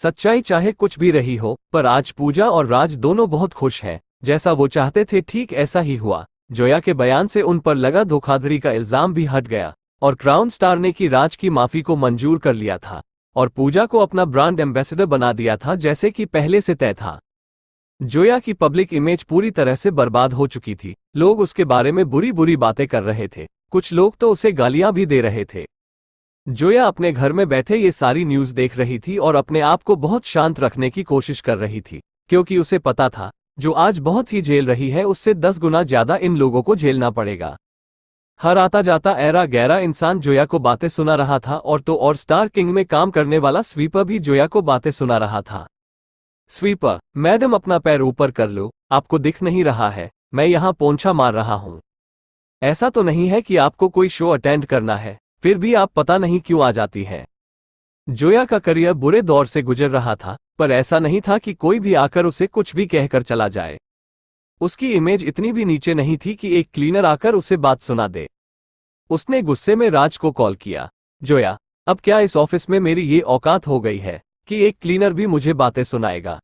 सच्चाई चाहे कुछ भी रही हो, पर आज पूजा और राज दोनों बहुत खुश हैं। जैसा वो चाहते थे ठीक ऐसा ही हुआ। जोया के बयान से उन पर लगा धोखाधड़ी का इल्जाम भी हट गया और क्राउन स्टार ने की राज की माफी को मंजूर कर लिया था और पूजा को अपना ब्रांड एम्बेसडर बना दिया था, जैसे कि पहले से तय था। जोया की पब्लिक इमेज पूरी तरह से बर्बाद हो चुकी थी। लोग उसके बारे में बुरी बुरी बातें कर रहे थे, कुछ लोग तो उसे गालियां भी दे रहे थे। जोया अपने घर में बैठे ये सारी न्यूज़ देख रही थी और अपने आप को बहुत शांत रखने की कोशिश कर रही थी, क्योंकि उसे पता था जो आज बहुत ही झेल रही है उससे 10 गुना ज्यादा इन लोगों को झेलना पड़ेगा। हर आता जाता ऐरा गैरा इंसान जोया को बातें सुना रहा था और स्टार किंग में काम करने वाला स्वीपर भी जोया को बातें सुना रहा था। स्वीपर, मैडम अपना पैर ऊपर कर लो, आपको दिख नहीं रहा है मैं यहाँ पोंछा मार रहा हूँ। ऐसा तो नहीं है कि आपको कोई शो अटेंड करना है, फिर भी आप पता नहीं क्यों आ जाती हैं। जोया का करियर बुरे दौर से गुजर रहा था, पर ऐसा नहीं था कि कोई भी आकर उसे कुछ भी कहकर चला जाए। उसकी इमेज इतनी भी नीचे नहीं थी कि एक क्लीनर आकर उसे बात सुना दे। उसने गुस्से में राज को कॉल किया। जोया, अब क्या इस ऑफिस में मेरी ये औकात हो गई है कि एक क्लीनर भी मुझे बातें सुनाएगा?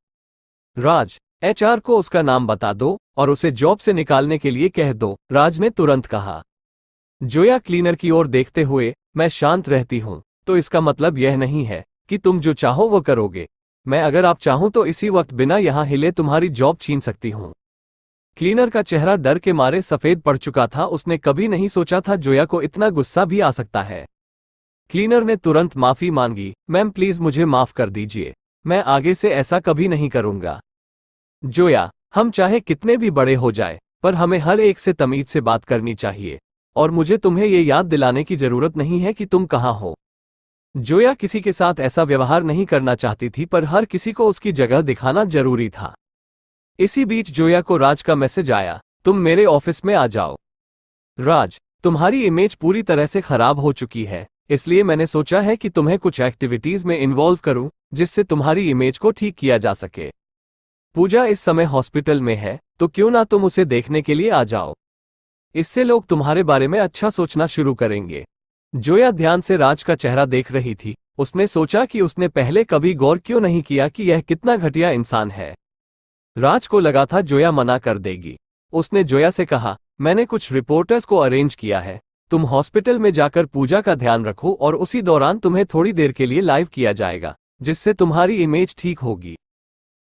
राज, एचआर को उसका नाम बता दो और उसे जॉब से निकालने के लिए कह दो, राज ने तुरंत कहा। जोया क्लीनर की ओर देखते हुए, मैं शांत रहती हूं, तो इसका मतलब यह नहीं है कि तुम जो चाहो वो करोगे। मैं अगर आप चाहूं तो इसी वक्त बिना यहां हिले तुम्हारी जॉब छीन सकती हूं। क्लीनर का चेहरा डर के मारे सफेद पड़ चुका था। उसने कभी नहीं सोचा था जोया को इतना गुस्सा भी आ सकता है। क्लीनर ने तुरंत माफी मांगी। मैम प्लीज मुझे माफ कर दीजिए, मैं आगे से ऐसा कभी नहीं करूंगा। जोया, हम चाहे कितने भी बड़े हो जाए, पर हमें हर एक से तमीज से बात करनी चाहिए और मुझे तुम्हें ये याद दिलाने की जरूरत नहीं है कि तुम कहाँ हो। जोया किसी के साथ ऐसा व्यवहार नहीं करना चाहती थी, पर हर किसी को उसकी जगह दिखाना जरूरी था। इसी बीच जोया को राज का मैसेज आया, तुम मेरे ऑफिस में आ जाओ। राज, तुम्हारी इमेज पूरी तरह से खराब हो चुकी है, इसलिए मैंने सोचा है कि तुम्हें कुछ एक्टिविटीज में इन्वॉल्व करूं जिससे तुम्हारी इमेज को ठीक किया जा सके। पूजा इस समय हॉस्पिटल में है, तो क्यों ना तुम उसे देखने के लिए आ जाओ। इससे लोग तुम्हारे बारे में अच्छा सोचना शुरू करेंगे। जोया ध्यान से राज का चेहरा देख रही थी। उसने सोचा कि उसने पहले कभी गौर क्यों नहीं किया कि यह कितना घटिया इंसान है। राज को लगा था जोया मना कर देगी। उसने जोया से कहा, मैंने कुछ रिपोर्टर्स को अरेंज किया है, तुम हॉस्पिटल में जाकर पूजा का ध्यान रखो और उसी दौरान तुम्हें थोड़ी देर के लिए लाइव किया जाएगा, जिससे तुम्हारी इमेज ठीक होगी।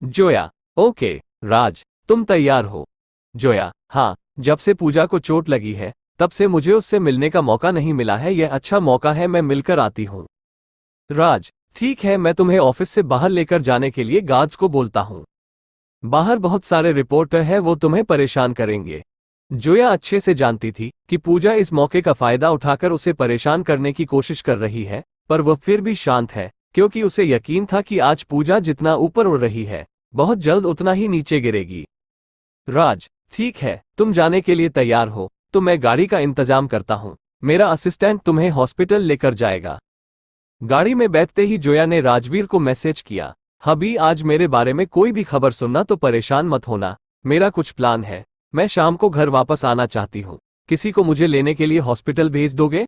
जोया, ओके। राज, तुम तैयार हो? जोया, हाँ, जब से पूजा को चोट लगी है तब से मुझे उससे मिलने का मौका नहीं मिला है, यह अच्छा मौका है, मैं मिलकर आती हूँ। राज, ठीक है, मैं तुम्हें ऑफिस से बाहर लेकर जाने के लिए गार्ड्स को बोलता हूँ। बाहर बहुत सारे रिपोर्टर हैं, वो तुम्हें परेशान करेंगे। जोया अच्छे से जानती थी कि पूजा इस मौके का फायदा उठाकर उसे परेशान करने की कोशिश कर रही है, पर वह फिर भी शांत है, क्योंकि उसे यकीन था कि आज पूजा जितना ऊपर उड़ रही है, बहुत जल्द उतना ही नीचे गिरेगी। राज, ठीक है, तुम जाने के लिए तैयार हो तो मैं गाड़ी का इंतजाम करता हूँ, मेरा असिस्टेंट तुम्हें हॉस्पिटल लेकर जाएगा। गाड़ी में बैठते ही जोया ने राजवीर को मैसेज किया, हबी, आज मेरे बारे में कोई भी खबर सुनना तो परेशान मत होना, मेरा कुछ प्लान है, मैं शाम को घर वापस आना चाहती हूँ, किसी को मुझे लेने के लिए हॉस्पिटल भेज दोगे?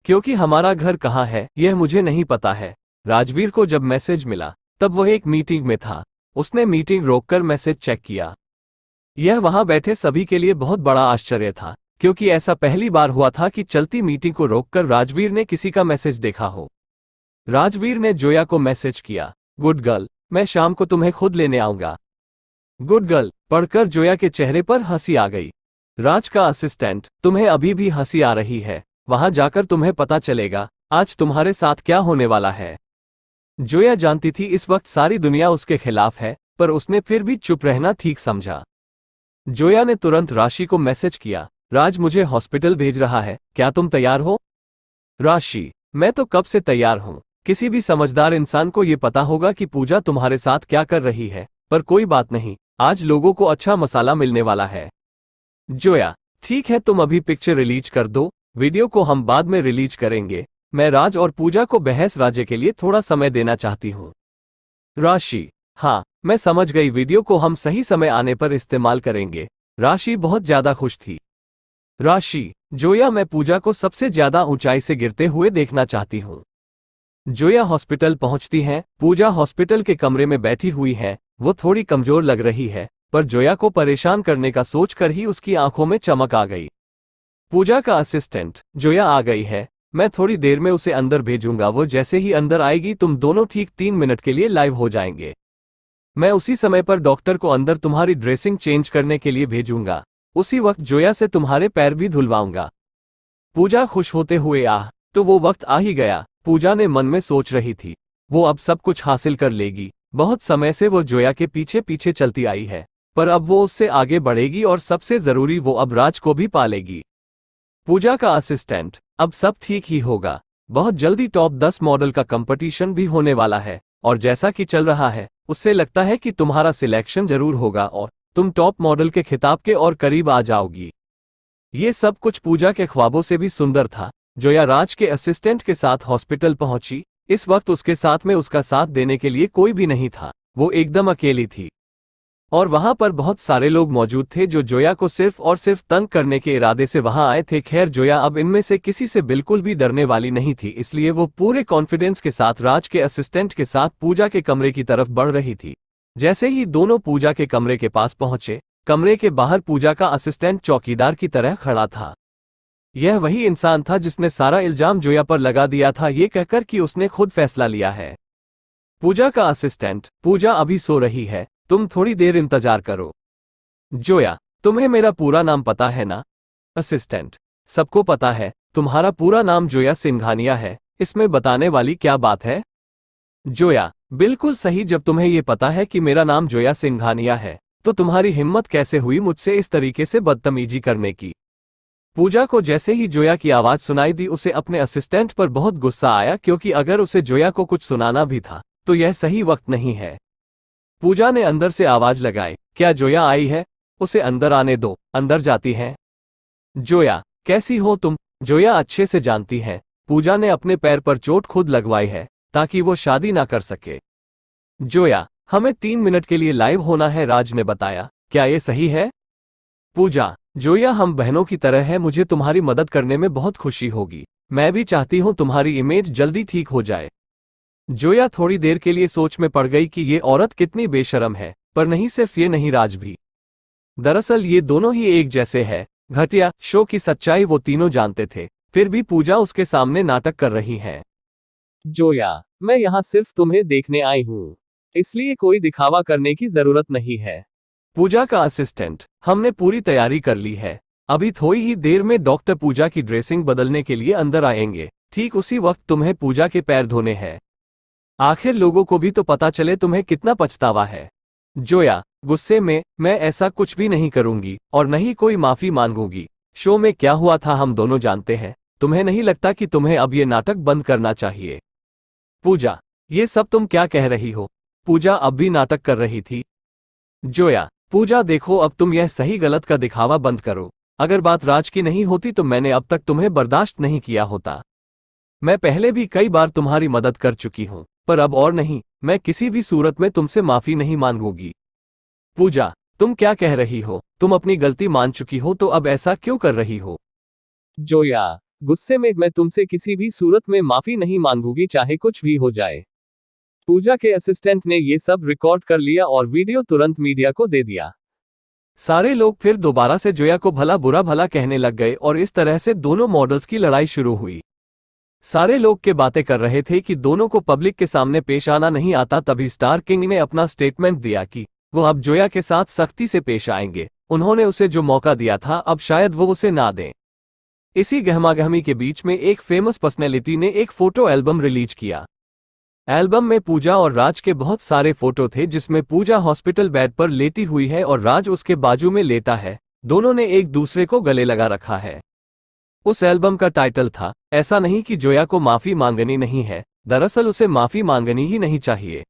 क्योंकि हमारा घर कहाँ है यह मुझे नहीं पता है। राजवीर को जब मैसेज मिला तब वह एक मीटिंग में था। उसने मीटिंग रोककर मैसेज चेक किया। यह वहां बैठे सभी के लिए बहुत बड़ा आश्चर्य था, क्योंकि ऐसा पहली बार हुआ था कि चलती मीटिंग को रोककर राजवीर ने किसी का मैसेज देखा हो। राजवीर ने जोया को मैसेज किया, गुड गर्ल, मैं शाम को तुम्हें खुद लेने आऊंगा। गुड गर्ल पढ़कर जोया के चेहरे पर हंसी आ गई। राज का असिस्टेंट, तुम्हें अभी भी हंसी आ रही है, वहां जाकर तुम्हें पता चलेगा आज तुम्हारे साथ क्या होने वाला है। जोया जानती थी इस वक्त सारी दुनिया उसके खिलाफ है, पर उसने फिर भी चुप रहना ठीक समझा। जोया ने तुरंत राशि को मैसेज किया, राज मुझे हॉस्पिटल भेज रहा है, क्या तुम तैयार हो? राशि, मैं तो कब से तैयार हूं। किसी भी समझदार इंसान को यह पता होगा कि पूजा तुम्हारे साथ क्या कर रही है, पर कोई बात नहीं, आज लोगों को अच्छा मसाला मिलने वाला है। जोया, ठीक है, तुम अभी पिक्चर रिलीज कर दो, वीडियो को हम बाद में रिलीज करेंगे। मैं राज और पूजा को बहस राजे के लिए थोड़ा समय देना चाहती हूँ। राशि, हाँ, मैं समझ गई, वीडियो को हम सही समय आने पर इस्तेमाल करेंगे। राशि बहुत ज्यादा खुश थी। राशि, जोया, मैं पूजा को सबसे ज्यादा ऊंचाई से गिरते हुए देखना चाहती हूँ। जोया हॉस्पिटल पहुंचती है। पूजा हॉस्पिटल के कमरे में बैठी हुई है। वो थोड़ी कमजोर लग रही है, पर जोया को परेशान करने का सोचकर ही उसकी आंखों में चमक आ गई। पूजा का असिस्टेंट, जोया आ गई है, मैं थोड़ी देर में उसे अंदर भेजूंगा। वो जैसे ही अंदर आएगी तुम दोनों ठीक 3 मिनट के लिए लाइव हो जाएंगे। मैं उसी समय पर डॉक्टर को अंदर तुम्हारी ड्रेसिंग चेंज करने के लिए भेजूंगा। उसी वक्त जोया से तुम्हारे पैर भी धुलवाऊंगा। पूजा खुश होते हुए तो वो वक्त आ ही गया, पूजा ने मन में सोच रही थी। वो अब सब कुछ हासिल कर लेगी। बहुत समय से वो जोया के पीछे पीछे चलती आई है, पर अब वो उससे आगे बढ़ेगी और सबसे जरूरी वो अब राज को भी पालेगी। पूजा का असिस्टेंट, अब सब ठीक ही होगा। बहुत जल्दी टॉप 10 मॉडल का कंपटीशन भी होने वाला है, और जैसा कि चल रहा है उससे लगता है कि तुम्हारा सिलेक्शन जरूर होगा और तुम टॉप मॉडल के खिताब के और करीब आ जाओगी। ये सब कुछ पूजा के ख्वाबों से भी सुंदर था। जोया राज के असिस्टेंट के साथ हॉस्पिटल पहुंची। इस वक्त उसके साथ में उसका साथ देने के लिए कोई भी नहीं था। वो एकदम अकेली थी और वहां पर बहुत सारे लोग मौजूद थे जो जोया को सिर्फ और सिर्फ तंग करने के इरादे से वहां आए थे। खैर, जोया अब इनमें से किसी से बिल्कुल भी डरने वाली नहीं थी, इसलिए वो पूरे कॉन्फिडेंस के साथ राज के असिस्टेंट के साथ पूजा के कमरे की तरफ बढ़ रही थी। जैसे ही दोनों पूजा के कमरे के पास पहुंचे, कमरे के बाहर पूजा का असिस्टेंट चौकीदार की तरह खड़ा था। यह वही इंसान था जिसने सारा इल्जाम जोया पर लगा दिया था, ये कहकर कि उसने खुद फैसला लिया है। पूजा का असिस्टेंट, पूजा अभी सो रही है, तुम थोड़ी देर इंतजार करो। जोया, तुम्हें मेरा पूरा नाम पता है ना? असिस्टेंट, सबको पता है, तुम्हारा पूरा नाम जोया सिंघानिया है, इसमें बताने वाली क्या बात है? जोया, बिल्कुल सही, जब तुम्हें ये पता है कि मेरा नाम जोया सिंघानिया है, तो तुम्हारी हिम्मत कैसे हुई मुझसे इस तरीके से बदतमीजी करने की? पूजा को जैसे ही जोया की आवाज सुनाई दी, उसे अपने असिस्टेंट पर बहुत गुस्सा आया, क्योंकि अगर उसे जोया को कुछ सुनाना भी था तो यह सही वक्त नहीं है। पूजा ने अंदर से आवाज लगाई, क्या जोया आई है? उसे अंदर आने दो। अंदर जाती है। जोया, कैसी हो तुम? जोया अच्छे से जानती है पूजा ने अपने पैर पर चोट खुद लगवाई है ताकि वो शादी ना कर सके। जोया, हमें 3 मिनट के लिए लाइव होना है, राज ने बताया, क्या ये सही है? पूजा, जोया हम बहनों की तरह है, मुझे तुम्हारी मदद करने में बहुत खुशी होगी। मैं भी चाहती हूँ तुम्हारी इमेज जल्दी ठीक हो जाए। जोया थोड़ी देर के लिए सोच में पड़ गई कि ये औरत कितनी बेशर्म है, पर नहीं, सिर्फ ये नहीं, राज भी। दरअसल ये दोनों ही एक जैसे है। घटिया शो की सच्चाई वो तीनों जानते थे, फिर भी पूजा उसके सामने नाटक कर रही है। जोया, मैं यहाँ सिर्फ तुम्हें देखने आई हूँ, इसलिए कोई दिखावा करने की जरूरत नहीं है। पूजा का असिस्टेंट, हमने पूरी तैयारी कर ली है, अभी थोड़ी ही देर में डॉक्टर पूजा की ड्रेसिंग बदलने के लिए अंदर आएंगे। ठीक उसी वक्त तुम्हें पूजा के पैर धोने हैं। आखिर लोगों को भी तो पता चले तुम्हें कितना पछतावा है। जोया, गुस्से में, मैं ऐसा कुछ भी नहीं करूंगी और नहीं कोई माफी मांगूंगी। शो में क्या हुआ था हम दोनों जानते हैं, तुम्हें नहीं लगता कि तुम्हें अब ये नाटक बंद करना चाहिए? पूजा, ये सब तुम क्या कह रही हो? पूजा अब भी नाटक कर रही थी। जोया, पूजा देखो, अब तुम यह सही गलत का दिखावा बंद करो। अगर बात राज की नहीं होती तो मैंने अब तक तुम्हें बर्दाश्त नहीं किया होता। मैं पहले भी कई बार तुम्हारी मदद कर चुकी हूं, पर अब और नहीं, मैं किसी भी सूरत में तुमसे माफी नहीं मांगूंगी। पूजा, तुम क्या कह रही हो? तुम अपनी गलती मान चुकी हो तो अब ऐसा क्यों कर रही हो? जोया, गुस्से में, मैं तुमसे किसी भी सूरत में माफी नहीं मांगूंगी, चाहे कुछ भी हो जाए। पूजा के असिस्टेंट ने ये सब रिकॉर्ड कर लिया और वीडियो तुरंत मीडिया को दे दिया। सारे लोग फिर दोबारा से जोया को भला बुरा भला कहने लग गए और इस तरह से दोनों मॉडल्स की लड़ाई शुरू हुई। सारे लोग के बातें कर रहे थे कि दोनों को पब्लिक के सामने पेश आना नहीं आता। तभी स्टार किंग ने अपना स्टेटमेंट दिया कि वो अब जोया के साथ सख्ती से पेश आएंगे। उन्होंने उसे जो मौका दिया था अब शायद वो उसे ना दें। इसी गहमागहमी के बीच में एक फेमस पर्सनैलिटी ने एक फोटो एल्बम रिलीज किया। एल्बम में पूजा और राज के बहुत सारे फोटो थे, जिसमें पूजा हॉस्पिटल बेड पर लेटी हुई है और राज उसके बाजू में लेटा है। दोनों ने एक दूसरे को गले लगा रखा है। उस एल्बम का टाइटल था, ऐसा नहीं कि जोया को माफी मांगनी नहीं है, दरअसल उसे माफी मांगनी ही नहीं चाहिए।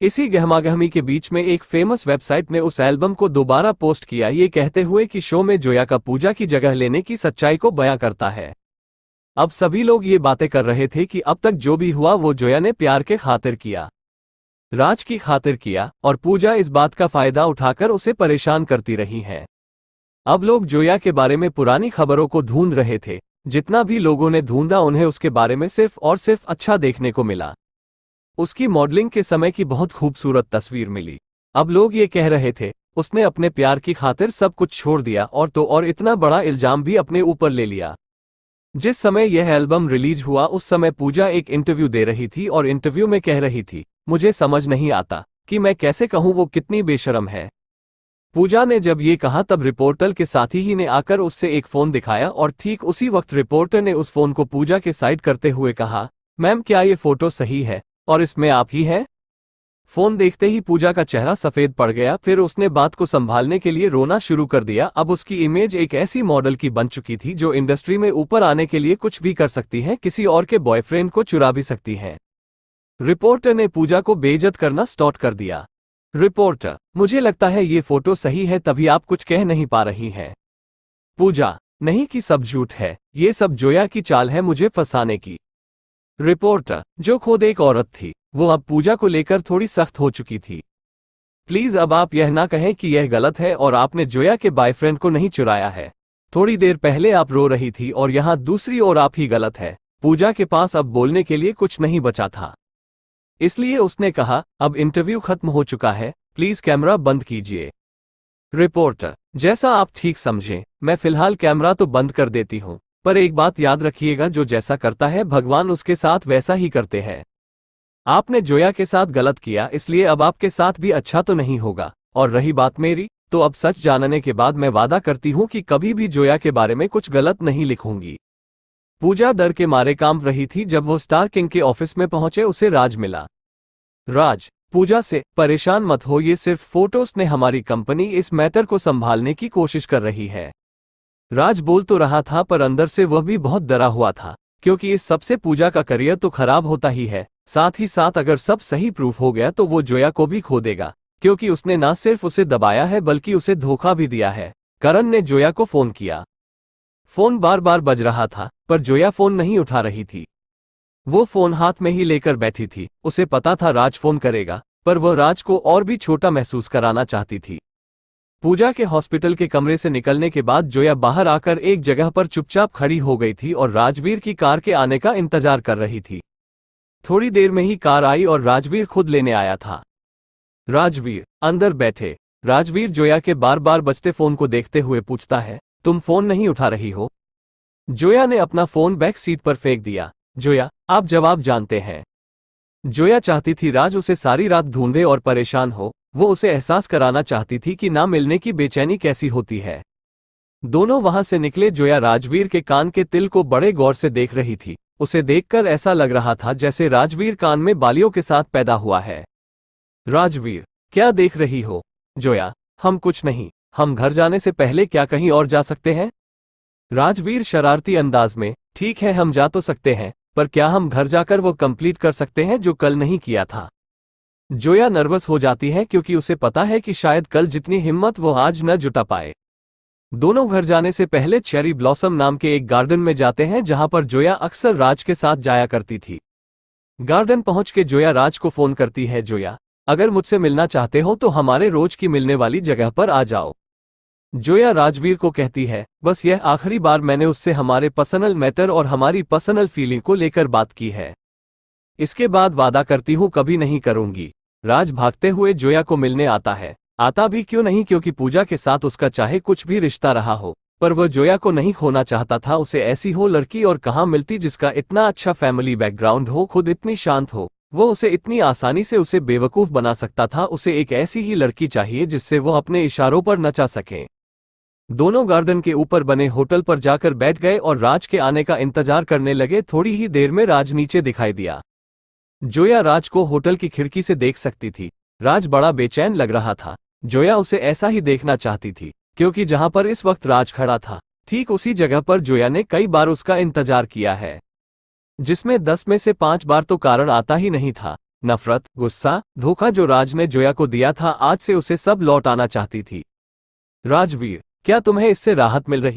इसी गहमागहमी के बीच में एक फेमस वेबसाइट ने उस एल्बम को दोबारा पोस्ट किया, ये कहते हुए कि शो में जोया का पूजा की जगह लेने की सच्चाई को बयां करता है। अब सभी लोग ये बातें कर रहे थे कि अब तक जो भी हुआ वो जोया ने प्यार के खातिर किया, राज की खातिर किया, और पूजा इस बात का फायदा उठाकर उसे परेशान करती रही है। अब लोग जोया के बारे में पुरानी खबरों को ढूंढ रहे थे, जितना भी लोगों ने ढूंढा उन्हें उसके बारे में सिर्फ और सिर्फ अच्छा देखने को मिला। उसकी मॉडलिंग के समय की बहुत खूबसूरत तस्वीर मिली। अब लोग ये कह रहे थे उसने अपने प्यार की खातिर सब कुछ छोड़ दिया और इतना बड़ा इल्जाम भी अपने ऊपर ले लिया। जिस समय यह एल्बम रिलीज हुआ उस समय पूजा एक इंटरव्यू दे रही थी और इंटरव्यू में कह रही थी, मुझे समझ नहीं आता कि मैं कैसे कहूं वो कितनी बेशर्म है। पूजा ने जब ये कहा तब रिपोर्टर के साथी ही ने आकर उससे एक फोन दिखाया और ठीक उसी वक्त रिपोर्टर ने उस फोन को पूजा के साइड करते हुए कहा, मैम क्या ये फोटो सही है और इसमें आप ही हैं? फोन देखते ही पूजा का चेहरा सफेद पड़ गया। फिर उसने बात को संभालने के लिए रोना शुरू कर दिया। अब उसकी इमेज एक ऐसी मॉडल की बन चुकी थी जो इंडस्ट्री में ऊपर आने के लिए कुछ भी कर सकती है, किसी और के बॉयफ्रेंड को चुरा भी सकती है। रिपोर्टर ने पूजा को बेइज्जत करना स्टार्ट कर दिया। रिपोर्टर, मुझे लगता है ये फोटो सही है तभी आप कुछ कह नहीं पा रही हैं। पूजा, नहीं कि सब झूठ है, ये सब जोया की चाल है मुझे फंसाने की। रिपोर्टर, जो खुद एक औरत थी वो अब पूजा को लेकर थोड़ी सख्त हो चुकी थी। प्लीज अब आप यह ना कहें कि यह गलत है और आपने जोया के बॉयफ्रेंड को नहीं चुराया है। थोड़ी देर पहले आप रो रही थी और यहाँ दूसरी ओर आप ही गलत है। पूजा के पास अब बोलने के लिए कुछ नहीं बचा था, इसलिए उसने कहा, अब इंटरव्यू खत्म हो चुका है, प्लीज कैमरा बंद कीजिए। रिपोर्टर, जैसा आप ठीक समझें, मैं फिलहाल कैमरा तो बंद कर देती हूँ, पर एक बात याद रखिएगा, जो जैसा करता है भगवान उसके साथ वैसा ही करते हैं। आपने जोया के साथ गलत किया, इसलिए अब आपके साथ भी अच्छा तो नहीं होगा। और रही बात मेरी, तो अब सच जानने के बाद मैं वादा करती हूँ कि कभी भी जोया के बारे में कुछ गलत नहीं लिखूंगी। पूजा डर के मारे कांप रही थी। जब वो स्टार किंग के ऑफिस में पहुंचे उसे राज मिला। राज पूजा से, परेशान मत हो, ये सिर्फ फोटोज ने हमारी कंपनी इस मैटर को संभालने की कोशिश कर रही है। राज बोल तो रहा था पर अंदर से वह भी बहुत डरा हुआ था, क्योंकि इस सबसे पूजा का करियर तो खराब होता ही है, साथ ही साथ अगर सब सही प्रूफ हो गया तो वो जोया को भी खो देगा, क्योंकि उसने ना सिर्फ उसे दबाया है बल्कि उसे धोखा भी दिया है। करण ने जोया को फोन किया। फोन बार बार बज रहा था पर जोया फोन नहीं उठा रही थी। वो फोन हाथ में ही लेकर बैठी थी। उसे पता था राज फोन करेगा, पर वह राज को और भी छोटा महसूस कराना चाहती थी। पूजा के हॉस्पिटल के कमरे से निकलने के बाद जोया बाहर आकर एक जगह पर चुपचाप खड़ी हो गई थी और राजवीर की कार के आने का इंतजार कर रही थी। थोड़ी देर में ही कार आई और राजवीर खुद लेने आया था। राजवीर, अंदर बैठे। राजवीर जोया के बार बार बजते फोन को देखते हुए पूछता है, तुम फोन नहीं उठा रही हो? जोया ने अपना फोन बैक सीट पर फेंक दिया। जोया, आप जवाब जानते हैं। जोया चाहती थी राज उसे सारी रात ढूंढे और परेशान हो। वो उसे एहसास कराना चाहती थी कि ना मिलने की बेचैनी कैसी होती है। दोनों वहां से निकले। जोया राजवीर के कान के तिल को बड़े गौर से देख रही थी। उसे देखकर ऐसा लग रहा था जैसे राजवीर कान में बालियों के साथ पैदा हुआ है। राजवीर, क्या देख रही हो? जोया, हम कुछ नहीं, हम घर जाने से पहले क्या कहीं और जा सकते हैं? राजवीर शरारती अंदाज में, ठीक है हम जा तो सकते हैं, पर क्या हम घर जाकर वो कंप्लीट कर सकते हैं जो कल नहीं किया था? जोया नर्वस हो जाती है क्योंकि उसे पता है कि शायद कल जितनी हिम्मत वो आज न जुटा पाए। दोनों घर जाने से पहले चेरी ब्लॉसम नाम के एक गार्डन में जाते हैं जहां पर जोया अक्सर राज के साथ जाया करती थी। गार्डन पहुंच के जोया राज को फोन करती है, जोया, अगर मुझसे मिलना चाहते हो तो हमारे रोज की मिलने वाली जगह पर आ जाओ। जोया राजवीर को कहती है, बस यह आखिरी बार मैंने उससे हमारे पर्सनल मैटर और हमारी पर्सनल फीलिंग को लेकर बात की है। इसके बाद वादा करती हूं कभी नहीं करूंगी। राज भागते हुए जोया को मिलने आता है। आता भी क्यों नहीं, क्योंकि पूजा के साथ उसका चाहे कुछ भी रिश्ता रहा हो, पर वह जोया को नहीं खोना चाहता था। उसे ऐसी हो लड़की और कहाँ मिलती जिसका इतना अच्छा फैमिली बैकग्राउंड हो, खुद इतनी शांत हो, वो उसे इतनी आसानी से उसे बेवकूफ बना सकता था। उसे एक ऐसी ही लड़की चाहिए जिससे वो अपने इशारों पर नचा सके। दोनों गार्डन के ऊपर बने होटल पर जाकर बैठ गए और राज के आने का इंतजार करने लगे। थोड़ी ही देर में राज नीचे दिखाई दिया। जोया राज को होटल की खिड़की से देख सकती थी। राज बड़ा बेचैन लग रहा था। जोया उसे ऐसा ही देखना चाहती थी, क्योंकि जहां पर इस वक्त राज खड़ा था ठीक उसी जगह पर जोया ने कई बार उसका इंतजार किया है, जिसमें 10 में से 5 बार तो कारण आता ही नहीं था। नफरत, गुस्सा, धोखा जो राज ने जोया को दिया था, आज से उसे सब लौट आना चाहती थी। राजवीर, क्या तुम्हें इससे राहत मिल रही